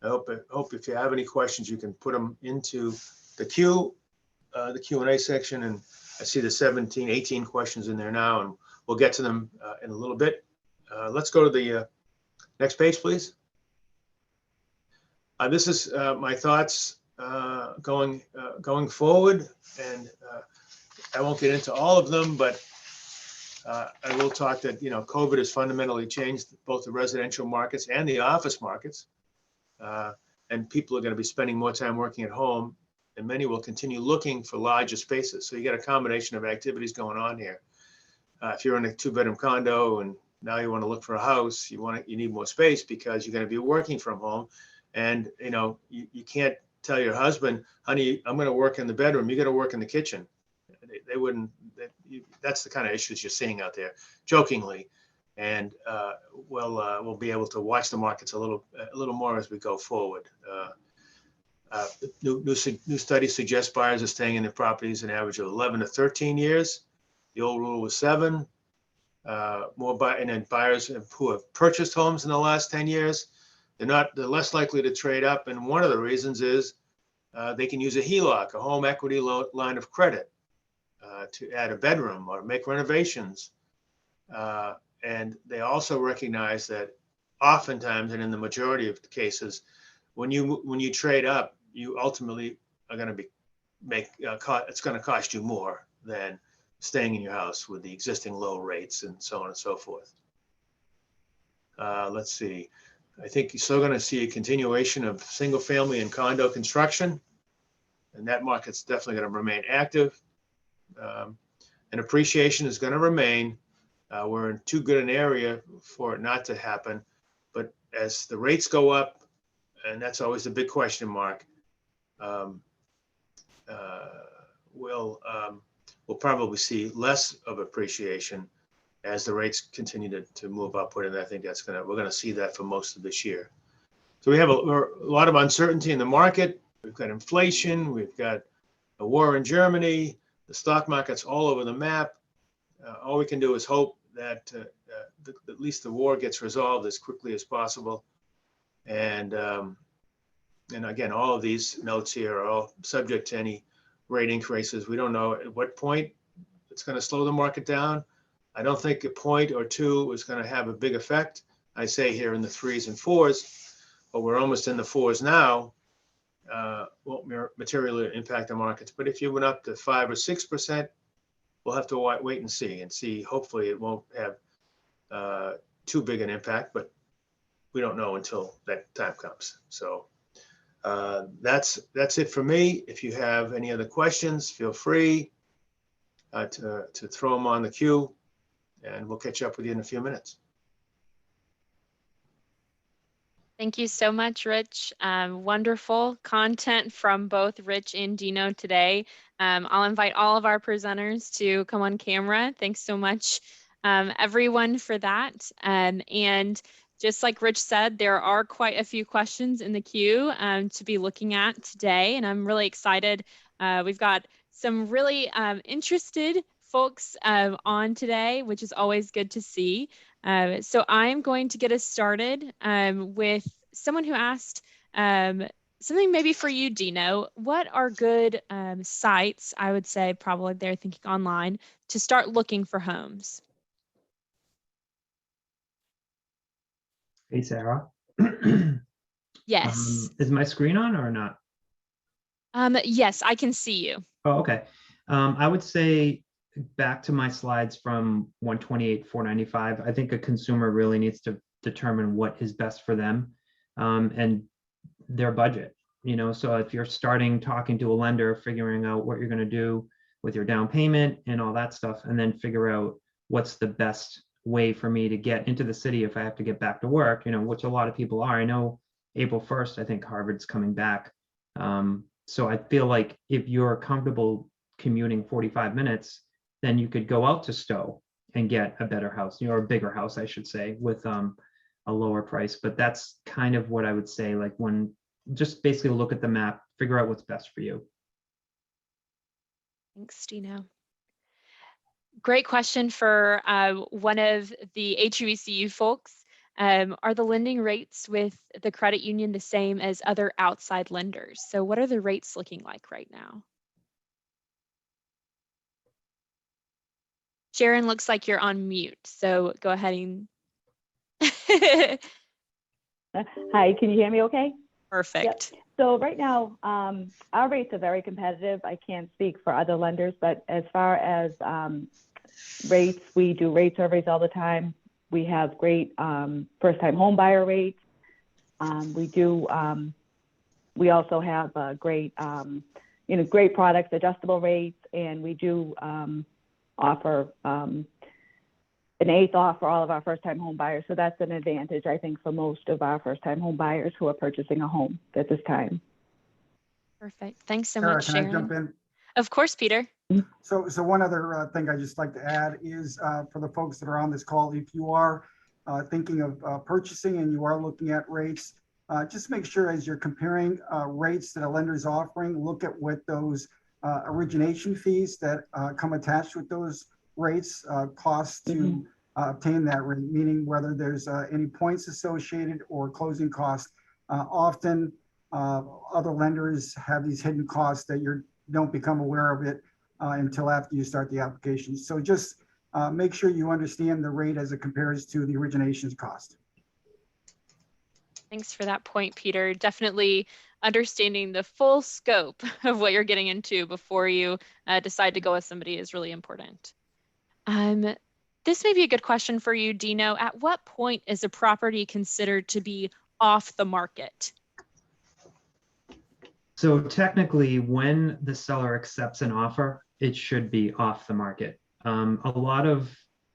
hope if you have any questions, you can put them into the Q&A section. And I see the 18 questions in there now, and we'll get to them in a little bit. Let's go to the next page, please. This is my thoughts going forward, and I won't get into all of them, but I will talk that, you know, COVID has fundamentally changed both the residential markets and the office markets. And people are going to be spending more time working at home, and many will continue looking for larger spaces. So you get a combination of activities going on here. If you're in a 2-bedroom condo and now you want to look for a house, you need more space because you're going to be working from home. And, you know, you can't tell your husband, honey, I'm going to work in the bedroom. You got to work in the kitchen. They wouldn't, that's the kind of issues you're seeing out there, jokingly. And we'll be able to watch the markets a little more as we go forward. New studies suggest buyers are staying in their properties an average of 11 to 13 years. The old rule was 7. And then buyers who have purchased homes in the last 10 years, they're less likely to trade up. And one of the reasons is they can use a HELOC, a home equity line of credit, to add a bedroom or make renovations. And they also recognize that oftentimes, and in the majority of the cases, when you trade up, you ultimately are going to it's going to cost you more than staying in your house with the existing low rates and so on and so forth. Let's see. I think you're still going to see a continuation of single family and condo construction, and that market's definitely going to remain active. And appreciation is going to remain. We're in too good an area for it not to happen. But as the rates go up, and that's always a big question mark, we'll probably see less of appreciation as the rates continue to move upward. And I think we're going to see that for most of this year. So we have a lot of uncertainty in the market. We've got inflation. We've got a war in Germany. The stock market's all over the map. All we can do is hope that at least the war gets resolved as quickly as possible. And again, all of these notes here are all subject to any rate increases. We don't know at what point it's going to slow the market down. I don't think a point or two is going to have a big effect. I say here in the 3s and 4s, but we're almost in the 4s now. Won't materially impact the markets. But if you went up to 5 or 6%, we'll have to wait and see. Hopefully it won't have too big an impact, but we don't know until that time comes. So that's it for me. If you have any other questions, feel free to throw them on the queue, and we'll catch up with you in a few minutes. Thank you so much, Rich. Wonderful content from both Rich and Dino today. I'll invite all of our presenters to come on camera. Thanks so much, everyone, for that. And just like Rich said, there are quite a few questions in the queue to be looking at today, and I'm really excited. We've got some really interested folks on today, which is always good to see. So I'm going to get us started with someone who asked something maybe for you, Dino. What are good sites, I would say probably they're thinking online, to start looking for homes? Hey, Sarah. Yes. Is my screen on or not? Yes, I can see you. Oh, okay. I would say back to my slides from 128,495. I think a consumer really needs to determine what is best for them and their budget. You know, so if you're talking to a lender, figuring out what you're going to do with your down payment and all that stuff, and then figure out what's the best way for me to get into the city if I have to get back to work, you know, which a lot of people are. I know April 1st, I think Harvard's coming back. So I feel like if you're comfortable commuting 45 minutes, then you could go out to Stowe and get a better house, or a bigger house, I should say, with a lower price. But that's kind of what I would say, like just basically look at the map, figure out what's best for you. Thanks, Dino. Great question for one of the HUECU folks. Are the lending rates with the credit union the same as other outside lenders? So what are the rates looking like right now? Sharon, looks like you're on mute, so go ahead and Hi, can you hear me okay? Perfect. Yep. So right now, our rates are very competitive. I can't speak for other lenders, but as far as rates, we do rate surveys all the time. We have great first-time home buyer rates. We also have great, great products, adjustable rates, and we do offer an eighth off for all of our first-time home buyers. So that's an advantage, I think, for most of our first-time home buyers who are purchasing a home at this time. Perfect. Thanks so Sarah, much, can Sharon. I jump in? Of course, Peter. So one other thing I'd just like to add is for the folks that are on this call, if you are thinking of purchasing and you are looking at rates, just make sure as you're comparing rates that a lender is offering, look at what those origination fees that come attached with those rates cost to obtain that rate, meaning whether there's any points associated or closing costs. Often other lenders have these hidden costs that you don't become aware of it until after you start the application. So just make sure you understand the rate as it compares to the originations cost. Thanks for that point, Peter. Definitely understanding the full scope of what you're getting into before you decide to go with somebody is really important. This may be a good question for you, Dino. At what point is a property considered to be off the market? So technically, when the seller accepts an offer, it should be off the market. A lot of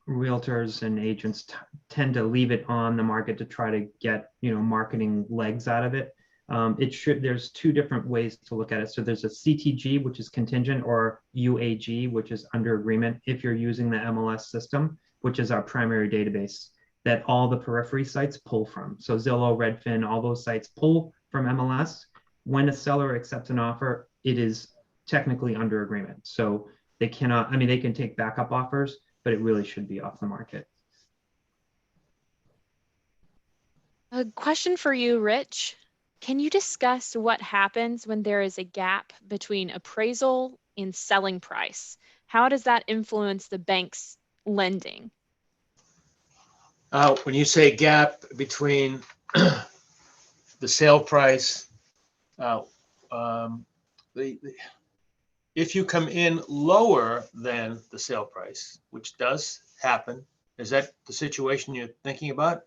realtors and agents tend to leave it on the market to try to get, marketing legs out of it. There's two different ways to look at it. So there's a CTG, which is contingent, or UAG, which is under agreement. If you're using the MLS system, which is our primary database that all the periphery sites pull from. So Zillow, Redfin, all those sites pull from MLS. When a seller accepts an offer, it is technically under agreement. So they cannot, they can take backup offers, but it really should be off the market. A question for you, Rich. Can you discuss what happens when there is a gap between appraisal and selling price? How does that influence the bank's lending? When you say gap between the sale price, if you come in lower than the sale price, which does happen, is that the situation you're thinking about?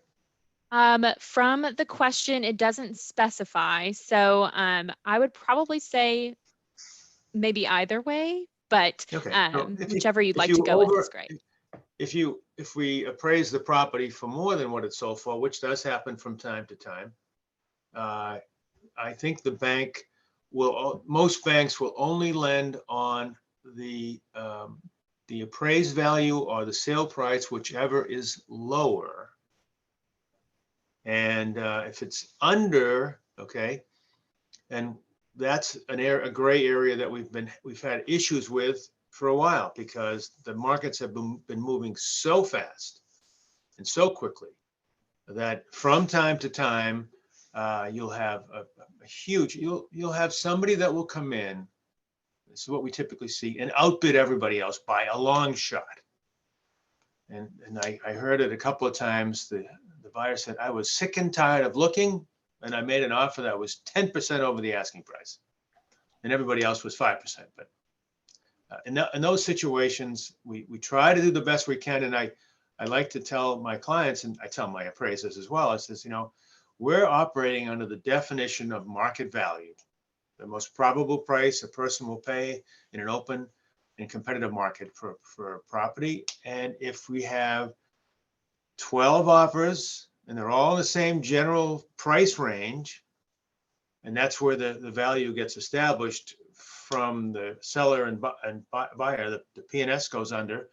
From the question, it doesn't specify. So I would probably say maybe either way, but Okay. whichever you'd like to go with is great. If we appraise the property for more than what it sold for, which does happen from time to time, I think most banks will only lend on the appraised value or the sale price, whichever is lower. And if it's under, okay, and that's a gray area that we've had issues with for a while, because the markets have been moving so fast and so quickly that from time to time you'll have you'll have somebody that will come in. This is what we typically see, and outbid everybody else by a long shot. And I heard it a couple of times. The buyer said, I was sick and tired of looking, and I made an offer that was 10% over the asking price, and everybody else was 5%. But in those situations, we try to do the best we can. And I like to tell my clients, and I tell my appraisers as well, I says, we're operating under the definition of market value, the most probable price a person will pay in an open and competitive market for a property. And if we have 12 offers and they're all in the same general price range, and that's where the value gets established from the seller and buyer, the P&S goes under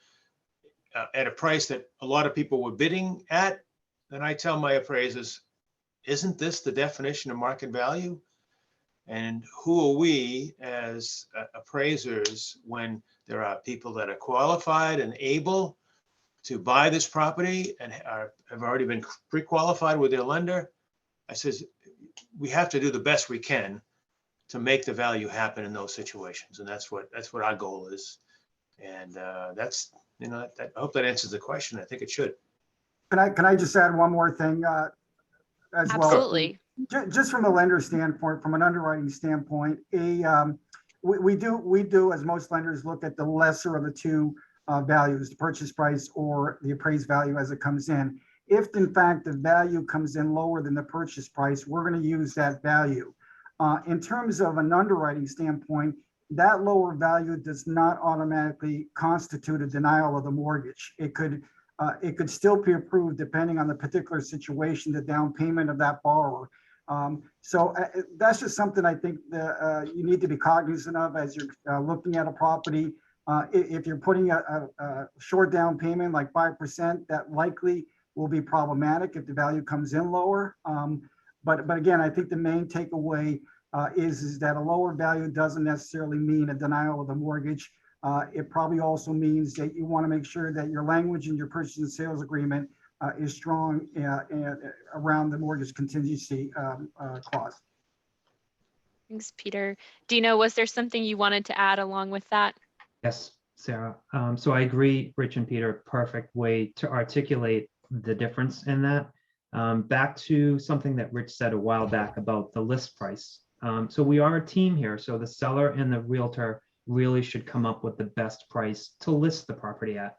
at a price that a lot of people were bidding at, then I tell my appraisers, isn't this the definition of market value? And who are we as appraisers when there are people that are qualified and able to buy this property and have already been pre-qualified with their lender? I says, we have to do the best we can to make the value happen in those situations. And that's what our goal is. And that's, I hope that answers the question. I think it should. Can I just add one more thing as well? Absolutely. Just from a lender standpoint, from an underwriting standpoint, we do, as most lenders, look at the lesser of the two values, the purchase price or the appraised value as it comes in. If in fact the value comes in lower than the purchase price, we're going to use that value. In terms of an underwriting standpoint, that lower value does not automatically constitute a denial of the mortgage. It could still be approved depending on the particular situation, the down payment of that borrower. So that's just something I think that you need to be cognizant of as you're looking at a property. If you're putting a short down payment like 5%, that likely will be problematic if the value comes in lower. But again, I think the main takeaway is that a lower value doesn't necessarily mean a denial of the mortgage. It probably also means that you want to make sure that your language in your purchase and sales agreement is strong around the mortgage contingency clause. Thanks, Peter. Dino, was there something you wanted to add along with that? Yes, Sarah. So I agree, Rich and Peter, perfect way to articulate the difference in that. Back to something that Rich said a while back about the list price. So we are a team here. So the seller and the realtor really should come up with the best price to list the property at.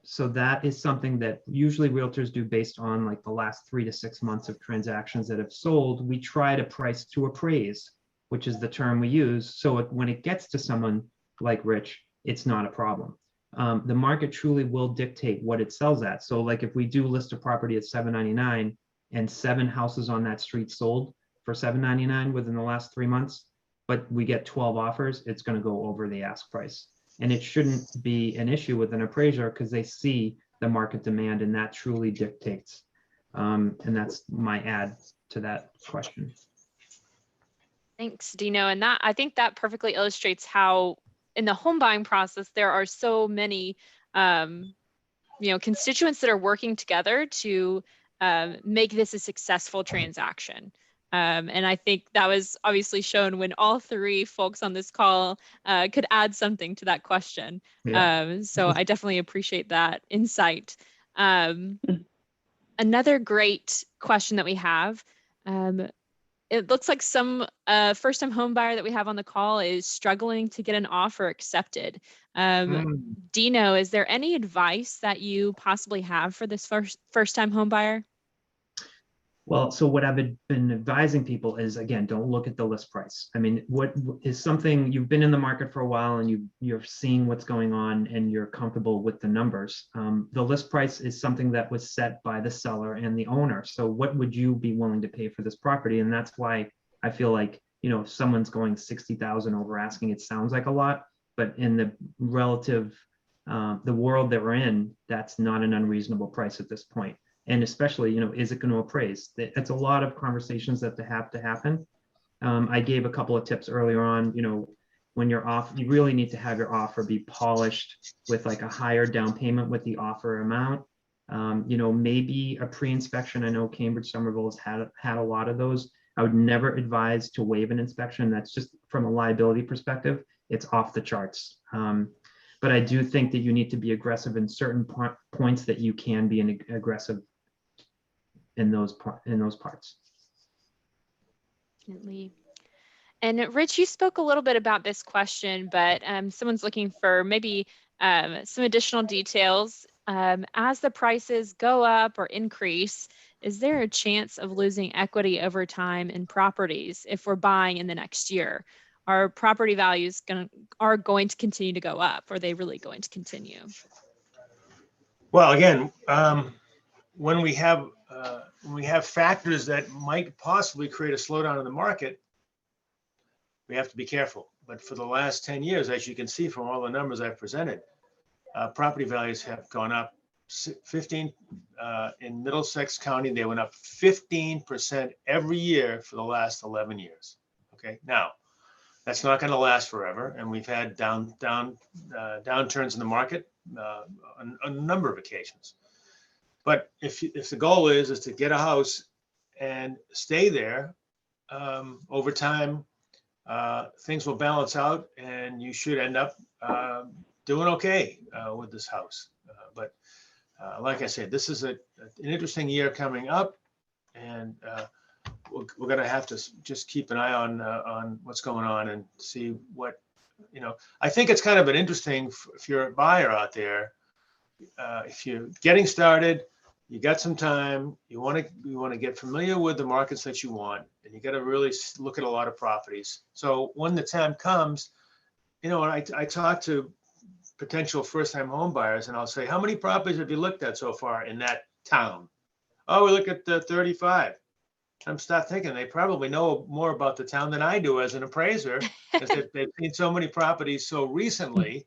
So that is something that usually realtors do based on like the last 3 to 6 months of transactions that have sold. We try to price to appraise, which is the term we use. So when it gets to someone like Rich, it's not a problem. The market truly will dictate what it sells at. So like if we do list a property at $799 and 7 houses on that street sold for $799 within the last 3 months, but we get 12 offers, it's going to go over the ask price. And it shouldn't be an issue with an appraiser because they see the market demand and that truly dictates. And that's my add to that question. Thanks, Dino. And that, I think that perfectly illustrates how in the home buying process, there are so many constituents that are working together to make this a successful transaction. And I think that was obviously shown when all 3 folks on this call could add something to that question. Yeah. So I definitely appreciate that insight. Another great question that we have, it looks like some first-time home buyer that we have on the call is struggling to get an offer accepted. Dino, is there any advice that you possibly have for this first-time home buyer? Well, so what I've been advising people is, again, don't look at the list price. I mean, what is something you've been in the market for a while and you're seeing what's going on and you're comfortable with the numbers. The list price is something that was set by the seller and the owner. So what would you be willing to pay for this property? And that's why I feel like, if someone's going 60,000 over asking, it sounds like a lot, but in the relative, the world that we're in, that's not an unreasonable price at this point. And especially, is it going to appraise? It's a lot of conversations that have to happen. I gave a couple of tips earlier on, when you're off, you really need to have your offer be polished with like a higher down payment with the offer amount. Maybe a pre-inspection. I know Cambridge Somerville has had a lot of those. I would never advise to waive an inspection. That's just from a liability perspective, it's off the charts. But I do think that you need to be aggressive in certain points that you can be aggressive in those parts. Definitely. And Rich, you spoke a little bit about this question, but someone's looking for maybe some additional details. As the prices go up or increase, is there a chance of losing equity over time in properties if we're buying in the next year? Are property values are going to continue to go up? Or are they really going to continue? Well, again, when we have factors that might possibly create a slowdown in the market, we have to be careful. But for the last 10 years, as you can see from all the numbers I've presented, property values have gone up 15 in Middlesex County. They went up 15% every year for the last 11 years. Okay, now that's not going to last forever, and we've had downturns in the market on a number of occasions. But if the goal is to get a house and stay there, over time, things will balance out, and you should end up doing okay with this house. But like I said, this is an interesting year coming up, and we're going to have to just keep an eye on what's going on and see what, I think it's kind of an interesting, if you're a buyer out there, if you're getting started, you got some time, you want to get familiar with the markets that you want, and you got to really look at a lot of properties. So when the time comes, I talk to potential first-time home buyers, and I'll say, how many properties have you looked at so far in that town? Oh, we look at the 35. I'm start thinking they probably know more about the town than I do as an appraiser, because they've seen so many properties so recently.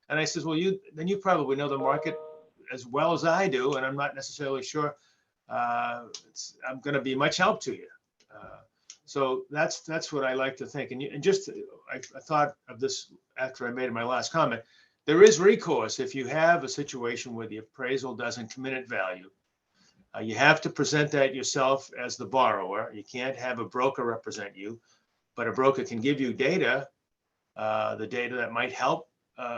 And I says, well, you probably know the market as well as I do, and I'm not necessarily sure I'm going to be much help to you. So that's what I like to think. And just I thought of this after I made my last comment. There is recourse if you have a situation where the appraisal doesn't come in at value. You have to present that yourself as the borrower. You can't have a broker represent you, but a broker can give you data, the data that might help,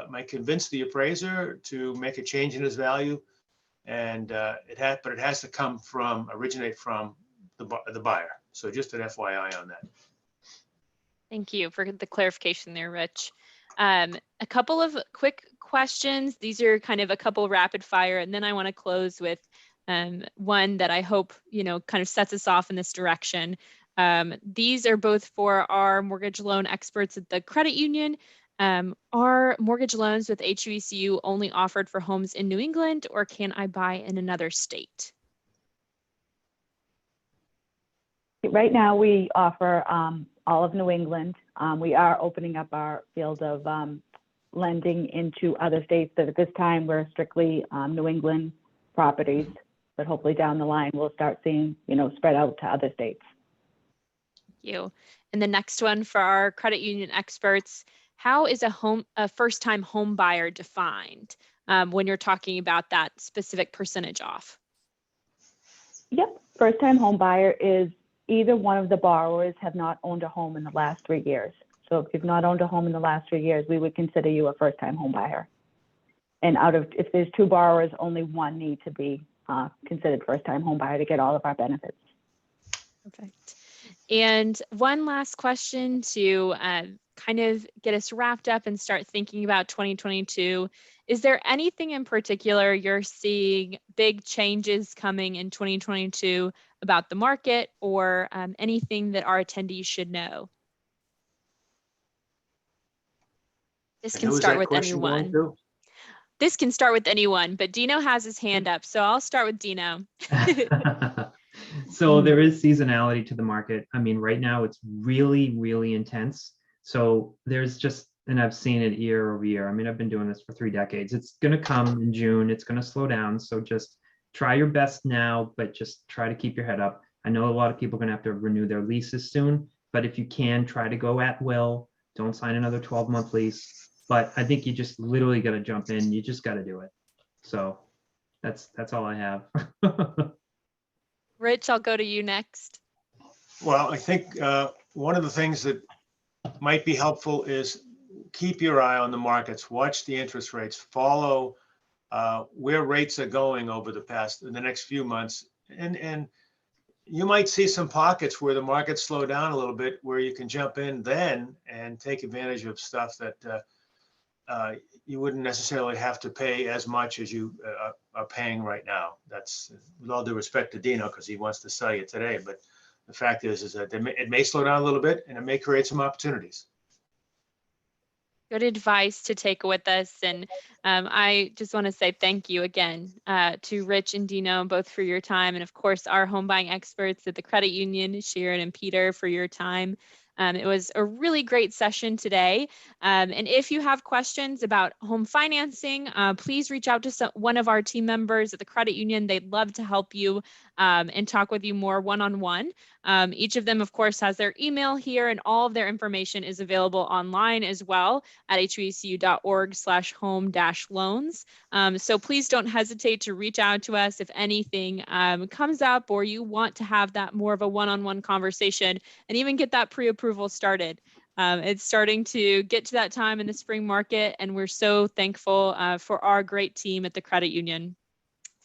might convince the appraiser to make a change in his value. And it has to originate from the buyer. So just an FYI on that. Thank you for the clarification there, Rich. A couple of quick questions. These are kind of a couple rapid fire, and then I want to close with one that I hope, kind of sets us off in this direction. These are both for our mortgage loan experts at the credit union. Are mortgage loans with HUECU only offered for homes in New England, or can I buy in another state? Right now, we offer all of New England. We are opening up our field of lending into other states, but at this time, we're strictly New England properties. But hopefully down the line, we'll start seeing, spread out to other states. Thank you. And the next one for our credit union experts, how is a first-time home buyer defined when you're talking about that specific percentage off? Yep, first-time home buyer is either one of the borrowers have not owned a home in the last 3 years. So if you've not owned a home in the last 3 years, we would consider you a first-time home buyer. And if there's 2 borrowers, only one need to be considered first-time home buyer to get all of our benefits. Perfect. And one last question to kind of get us wrapped up and start thinking about 2022. Is there anything in particular you're seeing big changes coming in 2022 about the market, or anything that our attendees should know? This can start with anyone. This can start with anyone, but Dino has his hand up, so I'll start with Dino. So there is seasonality to the market. I mean, right now it's really, really intense. So there's just, and I've seen it year over year. I mean, I've been doing this for 3 decades. It's going to come in June. It's going to slow down. So just try your best now, but just try to keep your head up. I know a lot of people are going to have to renew their leases soon, but if you can, try to go at will. Don't sign another 12-month lease. But I think you just literally got to jump in. You just got to do it. So that's all I have. Rich, I'll go to you next. Well, I think one of the things that might be helpful is keep your eye on the markets, watch the interest rates, follow where rates are going over the next few months. And you might see some pockets where the markets slow down a little bit, where you can jump in then and take advantage of stuff that you wouldn't necessarily have to pay as much as you are paying right now. That's with all due respect to Dino, because he wants to sell you today. But the fact is that it may slow down a little bit, and it may create some opportunities. Good advice to take with us. And I just want to say thank you again to Rich and Dino, both for your time. And of course, our home buying experts at the credit union, Sharon and Peter, for your time. It was a really great session today. And if you have questions about home financing, please reach out to one of our team members at the credit union. They'd love to help you and talk with you more one-on-one. Each of them, of course, has their email here, and all of their information is available online as well at huecu.org/home-loans. So please don't hesitate to reach out to us if anything comes up, or you want to have that more of a one-on-one conversation and even get that pre-approval started. It's starting to get to that time in the spring market, and we're so thankful for our great team at the credit union.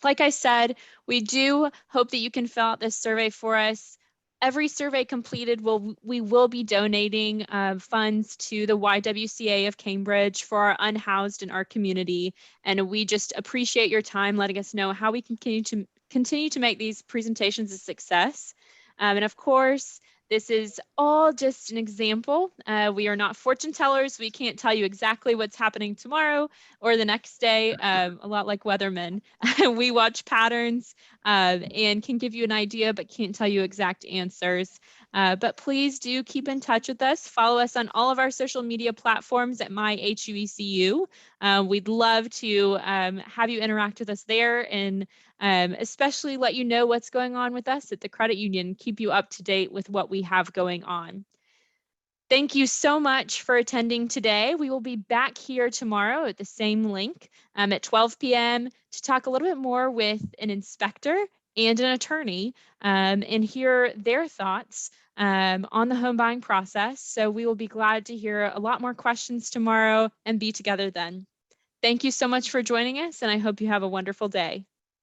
Like I said, we do hope that you can fill out this survey for us. every survey completed, we will be donating funds to the YWCA of Cambridge for our unhoused in our community. And we just appreciate your time letting us know how we can continue to make these presentations a success. And of course, this is all just an example. We are not fortune tellers. We can't tell you exactly what's happening tomorrow or the next day, a lot like weathermen. We watch patterns and can give you an idea, but can't tell you exact answers. But please do keep in touch with us. Follow us on all of our social media platforms at MyHUECU. We'd love to have you interact with us there, and especially let you know what's going on with us at the credit union, keep you up to date with what we have going on. Thank you so much for attending today. We will be back here tomorrow at the same link at 12 p.m. to talk a little bit more with an inspector and an attorney and hear their thoughts on the home buying process. So we will be glad to hear a lot more questions tomorrow and be together then. Thank you so much for joining us, and I hope you have a wonderful day.